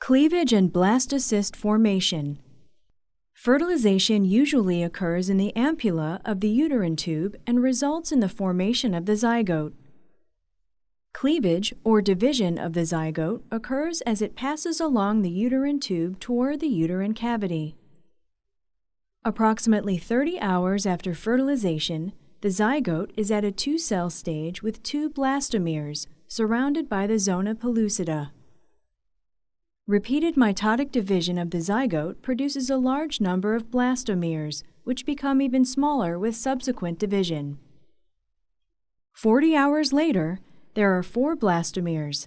Cleavage and blastocyst formation. Fertilization usually occurs in the ampulla of the uterine tube and results in the formation of the zygote. Cleavage, or division of the zygote, occurs as it passes along the uterine tube toward the uterine cavity. Approximately 30 hours after fertilization, the zygote is at a two-cell stage with two blastomeres surrounded by the zona pellucida. Repeated mitotic division of the zygote produces a large number of blastomeres, which become even smaller with subsequent division. 40 hours later, there are 4 blastomeres.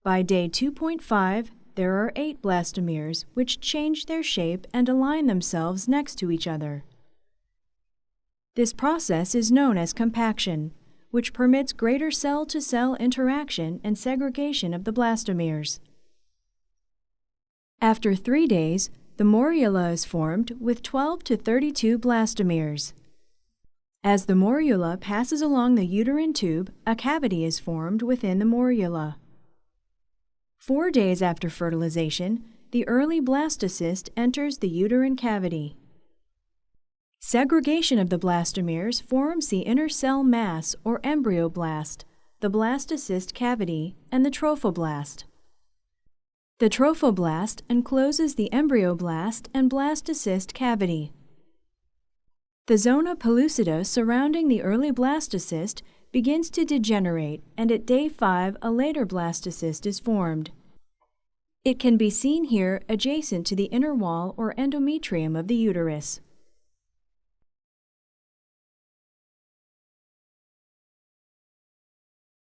By day 2.5, there are 8 blastomeres, which change their shape and align themselves next to each other. This process is known as compaction, which permits greater cell-to-cell interaction and segregation of the blastomeres. After 3 days, the morula is formed with 12 to 32 blastomeres. As the morula passes along the uterine tube, a cavity is formed within the morula. 4 days after fertilization, the early blastocyst enters the uterine cavity. Segregation of the blastomeres forms the inner cell mass or embryoblast, the blastocyst cavity, and the trophoblast. The trophoblast encloses the embryoblast and blastocyst cavity. The zona pellucida surrounding the early blastocyst begins to degenerate, and at day 5 a later blastocyst is formed. It can be seen here adjacent to the inner wall or endometrium of the uterus.